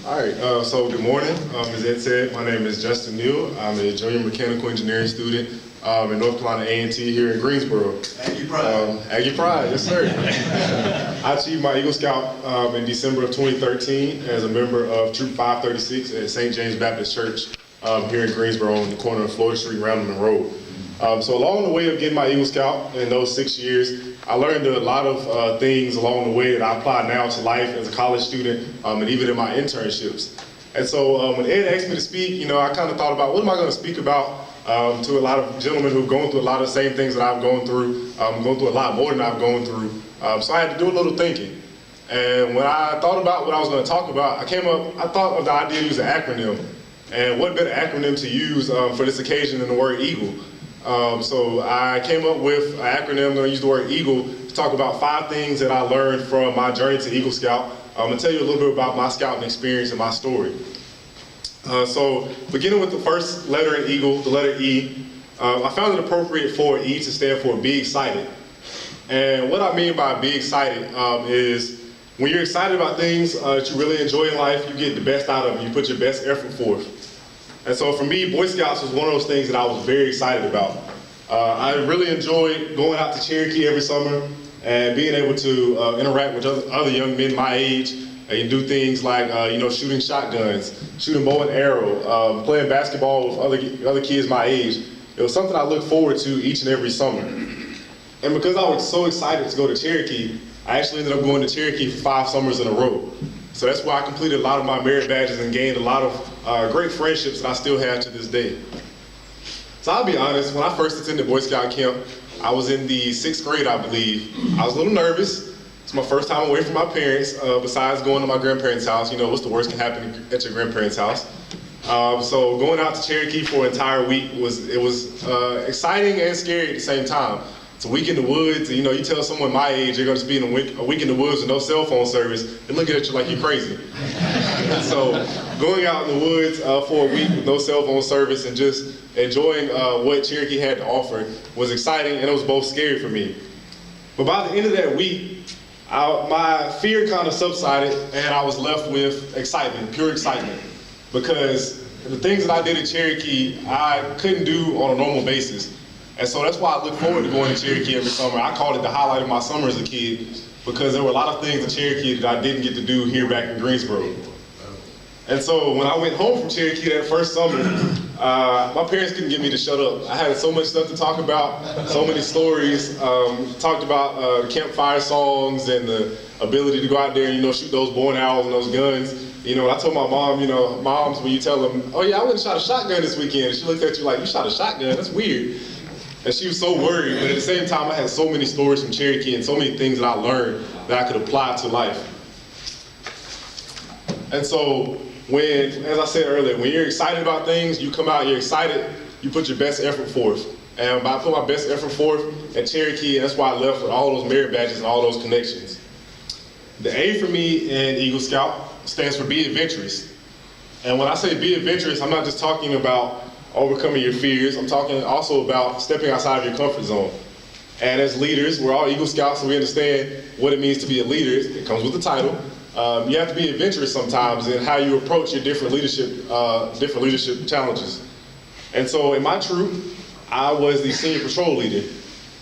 All right, so good morning. As Ed said, my name is Justin Neal. I'm a junior mechanical engineering student in North Carolina A&T here in Greensboro. Aggie Pride. Aggie Pride, yes sir. I achieved my Eagle Scout in December of 2013 as a member of Troop 536 at St. James Baptist Church here in Greensboro on the corner of Florida Street and Randleman Road. So along the way of getting my Eagle Scout in those 6 years, I learned a lot of things along the way that I apply now to life as a college student and even in my internships. And so when Ed asked me to speak, I kind of thought about what am I going to speak about to a lot of gentlemen who've gone through a lot of the same things that I've gone through, going through a lot more than I've gone through. So I had to do a little thinking. And when I thought about what I was going to talk about, I thought of the idea to use an acronym. And what better acronym to use for this occasion than the word EAGLE. So I came up with an acronym. I'm going to use the word EAGLE to talk about 5 things that I learned from my journey to Eagle Scout. I'm going to tell you a little bit about my scouting experience and my story. So beginning with the first letter in EAGLE, the letter E, I found it appropriate for E to stand for be excited. And what I mean by be excited is when you're excited about things that you really enjoy in life, you get the best out of them. You put your best effort forth. And so for me, Boy Scouts was one of those things that I was very excited about. I really enjoyed going out to Cherokee every summer and being able to interact with other young men my age and do things like shooting shotguns, shooting bow and arrow, playing basketball with other kids my age. It was something I looked forward to each and every summer. And because I was so excited to go to Cherokee, I actually ended up going to Cherokee for 5 summers in a row. So that's why I completed a lot of my merit badges and gained a lot of great friendships that I still have to this day. So I'll be honest, when I first attended Boy Scout camp, I was in the 6th grade, I believe. I was a little nervous. It's my first time away from my parents, besides going to my grandparents' house. What's the worst can happen at your grandparents' house. So going out to Cherokee for an entire week was exciting and scary at the same time. It's a week in the woods, and you tell someone my age you're going to spend a week in the woods with no cell phone service, they're looking at you like you're crazy. So going out in the woods for a week with no cell phone service and just enjoying what Cherokee had to offer was exciting, and it was both scary for me. But by the end of that week, my fear kind of subsided, and I was left with excitement, pure excitement, because the things that I did at Cherokee, I couldn't do on a normal basis. And so that's why I look forward to going to Cherokee every summer. I called it the highlight of my summer as a kid because there were a lot of things in Cherokee that I didn't get to do here back in Greensboro. And so when I went home from Cherokee that first summer, my parents couldn't get me to shut up. I had so much stuff to talk about, so many stories. Talked about the campfire songs and the ability to go out there and shoot those bow and arrows and those guns. I told my mom, moms, when you tell them, oh yeah, I went and shot a shotgun this weekend, and she looked at you like, you shot a shotgun? That's weird. And she was so worried, but at the same time, I had so many stories from Cherokee and so many things that I learned that I could apply to life. And so as I said earlier, when you're excited about things, you come out, you're excited, you put your best effort forth. And by putting my best effort forth at Cherokee, that's why I left with all those merit badges and all those connections. The A for me in Eagle Scout stands for be adventurous. And when I say be adventurous, I'm not just talking about overcoming your fears. I'm talking also about stepping outside of your comfort zone. And as leaders, we're all Eagle Scouts, so we understand what it means to be a leader. It comes with the title. You have to be adventurous sometimes in how you approach your different leadership challenges. And so in my troop, I was the senior patrol leader.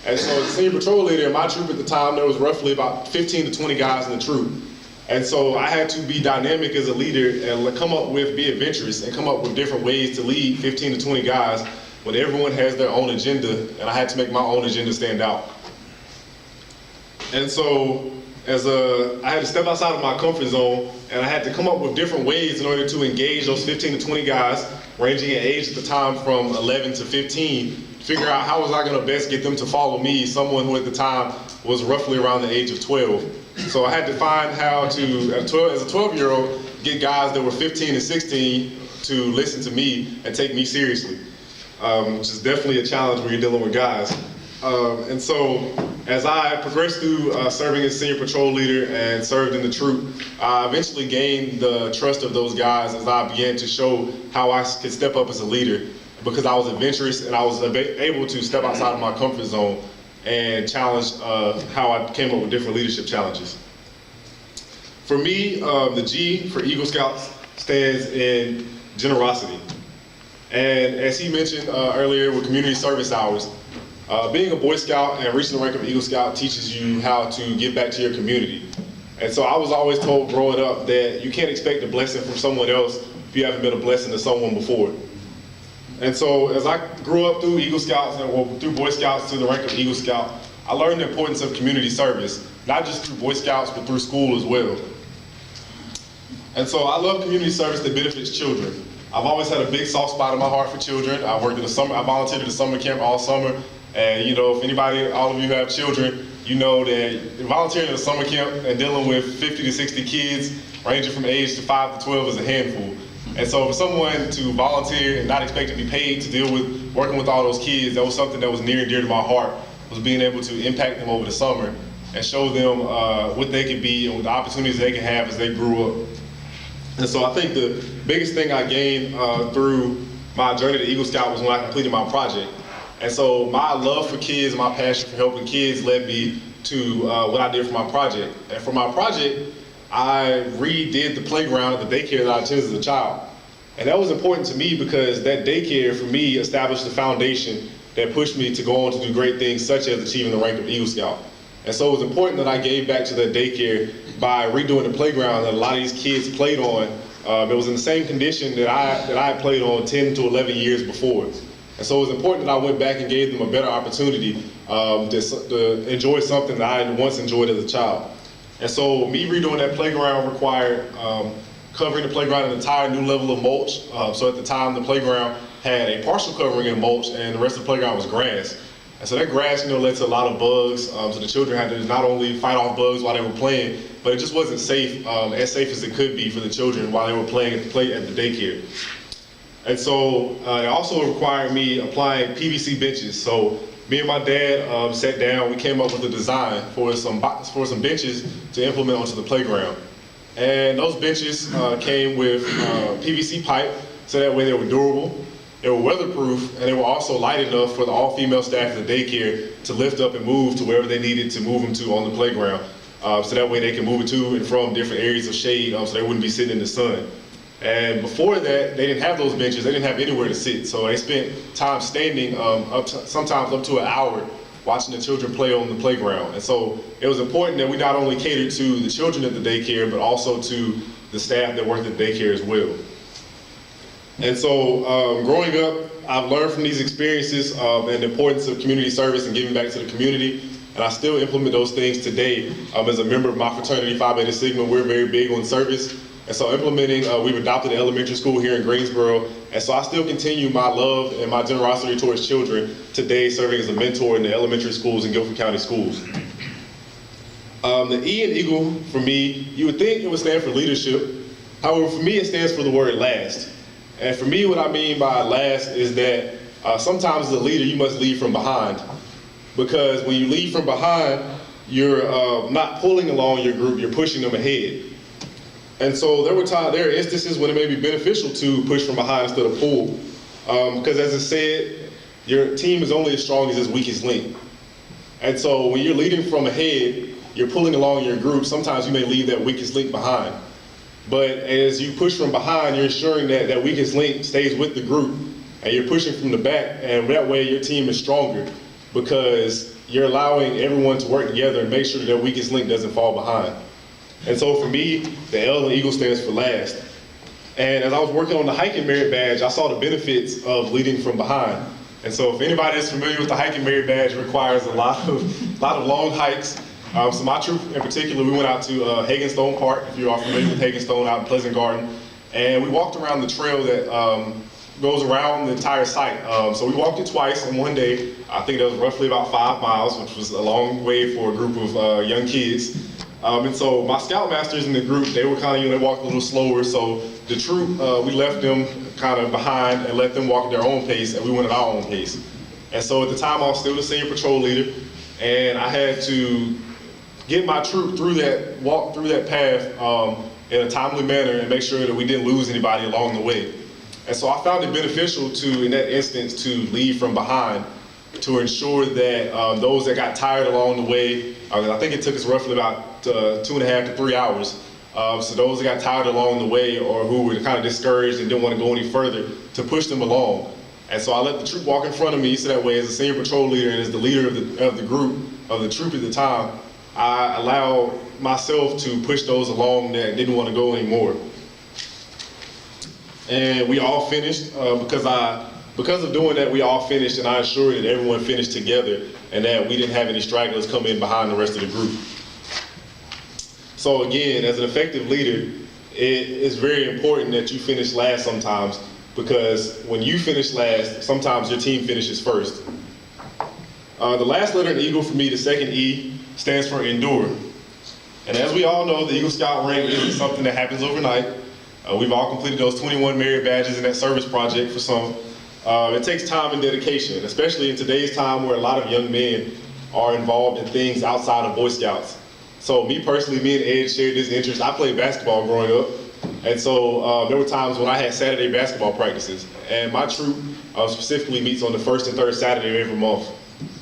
And so the senior patrol leader in my troop at the time, there was roughly about 15 to 20 guys in the troop. And so I had to be dynamic as a leader and come up with, be adventurous and come up with different ways to lead 15 to 20 guys when everyone has their own agenda, and I had to make my own agenda stand out. And so I had to step outside of my comfort zone, and I had to come up with different ways in order to engage those 15 to 20 guys, ranging in age at the time from 11 to 15, figure out how was I going to best get them to follow me, someone who at the time was roughly around the age of 12. So I had to find how to, as a 12-year-old, get guys that were 15 and 16 to listen to me and take me seriously, which is definitely a challenge when you're dealing with guys. And so as I progressed through serving as senior patrol leader and served in the troop, I eventually gained the trust of those guys as I began to show how I could step up as a leader because I was adventurous and I was able to step outside of my comfort zone and challenge how I came up with different leadership challenges. For me, the G for Eagle Scouts stands in generosity. And as he mentioned earlier with community service hours, being a Boy Scout and reaching the rank of Eagle Scout teaches you how to give back to your community. And so I was always told growing up that you can't expect a blessing from someone else if you haven't been a blessing to someone before. And so as I grew up through Eagle Scouts and through Boy Scouts to the rank of Eagle Scout, I learned the importance of community service, not just through Boy Scouts, but through school as well. And so I love community service that benefits children. I've always had a big soft spot in my heart for children. I volunteered at a summer camp all summer. And you know, if anybody, all of you have children, you know that volunteering at a summer camp and dealing with 50 to 60 kids ranging from age to 5 to 12 is a handful. And so for someone to volunteer and not expect to be paid to deal with working with all those kids, that was something that was near and dear to my heart, was being able to impact them over the summer and show them what they could be and the opportunities they can have as they grew up. And so I think the biggest thing I gained through my journey to Eagle Scout was when I completed my project. And so my love for kids, my passion for helping kids led me to what I did for my project. And for my project, I redid the playground at the daycare that I attended as a child. And that was important to me because that daycare, for me, established the foundation that pushed me to go on to do great things, such as achieving the rank of Eagle Scout. And so it was important that I gave back to that daycare by redoing the playground that a lot of these kids played on. It was in the same condition that I had played on 10 to 11 years before. And so it was important that I went back and gave them a better opportunity to enjoy something that I had once enjoyed as a child. And so me redoing that playground required covering the playground an entire new level of mulch. So at the time, the playground had a partial covering in mulch and the rest of the playground was grass. And so that grass, led to a lot of bugs. So the children had to not only fight off bugs while they were playing, but it just wasn't safe, as safe as it could be for the children while they were playing at the daycare. And so it also required me applying PVC benches. So me and my dad sat down, we came up with a design for some benches to implement onto the playground. And those benches came with PVC pipe, so that way they were durable, they were weatherproof, and they were also light enough for the all-female staff at the daycare to lift up and move to wherever they needed to move them to on the playground. So that way they can move it to and from different areas of shade so they wouldn't be sitting in the sun. And before that, they didn't have those benches, they didn't have anywhere to sit. So they spent time standing, sometimes up to an hour, watching the children play on the playground. And so it was important that we not only catered to the children at the daycare, but also to the staff that worked at the daycare as well. And so growing up, I've learned from these experiences and the importance of community service and giving back to the community. And I still implement those things today. As a member of my fraternity, Phi Beta Sigma, we're very big on service. And so implementing, we've adopted an elementary school here in Greensboro. And so I still continue my love and my generosity towards children today, serving as a mentor in the elementary schools in Guilford County schools. The E in Eagle, for me, you would think it would stand for leadership. However, for me, it stands for the word last. And for me, what I mean by last is that sometimes as a leader, you must lead from behind. Because when you lead from behind, you're not pulling along your group, you're pushing them ahead. And so there are instances when it may be beneficial to push from behind instead of pull. Because as I said, your team is only as strong as its weakest link. And so when you're leading from ahead, you're pulling along your group, sometimes you may leave that weakest link behind. But as you push from behind, you're ensuring that that weakest link stays with the group, and you're pushing from the back, and that way your team is stronger because you're allowing everyone to work together and make sure that that weakest link doesn't fall behind. And so for me, the L in Eagle stands for last. And as I was working on the hiking merit badge, I saw the benefits of leading from behind. And so if anybody is familiar with the hiking merit badge, it requires a lot of long hikes. So my troop in particular, we went out to Hagenstone Park, if you are familiar with Hagenstone, out in Pleasant Garden. And we walked around the trail that goes around the entire site. So we walked it twice in one day. I think that was roughly about 5 miles, which was a long way for a group of young kids. And so my scoutmasters in the group, they were kind of, they walked a little slower. So the troop, we left them kind of behind and let them walk at their own pace, and we went at our own pace. And so at the time, I was still the senior patrol leader, and I had to get my troop walk through that path in a timely manner and make sure that we didn't lose anybody along the way. And so I found it beneficial to, in that instance, to lead from behind to ensure that those that got tired along the way, I think it took us roughly about 2.5 to 3 hours, So those that got tired along the way or who were kind of discouraged and didn't want to go any further, to push them along. And so I let the troop walk in front of me, so that way as a senior patrol leader and as the leader of the group, of the troop at the time, I allowed myself to push those along that didn't want to go anymore. And we all finished because of doing that, we all finished, and I ensured that everyone finished together and that we didn't have any stragglers come in behind the rest of the group. So again, as an effective leader, it is very important that you finish last sometimes, because when you finish last, sometimes your team finishes first. The last letter in E.A.G.L.E for me, the second E, stands for endure. And as we all know, the Eagle Scout rank isn't something that happens overnight. We've all completed those 21 merit badges in that service project for some. It takes time and dedication, especially in today's time where a lot of young men are involved in things outside of Boy Scouts. So me personally, me and Ed shared this interest. I played basketball growing up, and so there were times when I had Saturday basketball practices, and my troop specifically meets on the first and third Saturday of every month.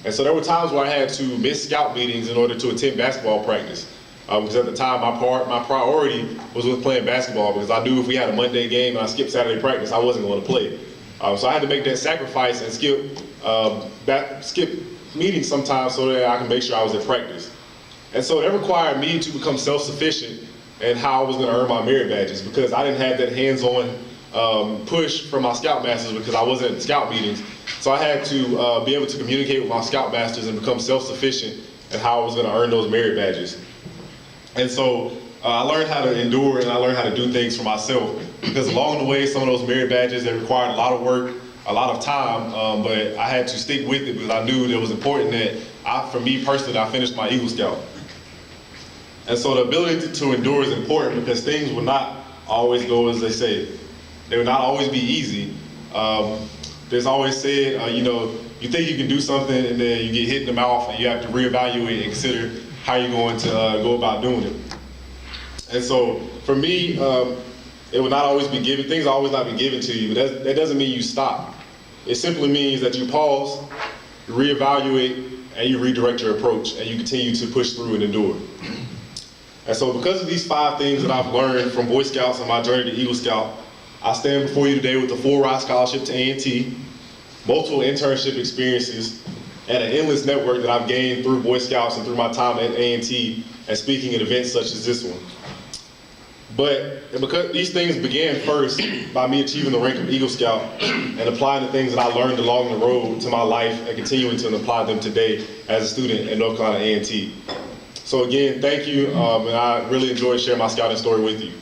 And so there were times where I had to miss scout meetings in order to attend basketball practice. Because at the time, my priority was with playing basketball, because I knew if we had a Monday game and I skipped Saturday practice, I wasn't going to play. So I had to make that sacrifice and skip meetings sometimes so that I can make sure I was at practice. And so that required me to become self-sufficient in how I was going to earn my merit badges, because I didn't have that hands-on push from my scoutmasters because I wasn't at scout meetings. So I had to be able to communicate with my scoutmasters and become self-sufficient in how I was going to earn those merit badges. And so I learned how to endure, and I learned how to do things for myself, because along the way, some of those merit badges, they required a lot of work, a lot of time, but I had to stick with it because I knew that it was important that for me personally, I finished my Eagle Scout. And so the ability to endure is important, because things will not always go as they say. They will not always be easy. There's always said, you think you can do something and then you get hit in the mouth and you have to reevaluate and consider how you're going to go about doing it. And so for me, it will not always be given, things will always not be given to you, but that doesn't mean you stop. It simply means that you pause, you reevaluate, and you redirect your approach, and you continue to push through and endure. And so because of these 5 things that I've learned from Boy Scouts on my journey to Eagle Scout, I stand before you today with a full ride scholarship to A&T, multiple internship experiences, and an endless network that I've gained through Boy Scouts and through my time at A&T and speaking at events such as this one. But because these things began first by me achieving the rank of Eagle Scout and applying the things that I learned along the road to my life and continuing to apply them today as a student at North Carolina A&T. So again, thank you, and I really enjoyed sharing my scouting story with you.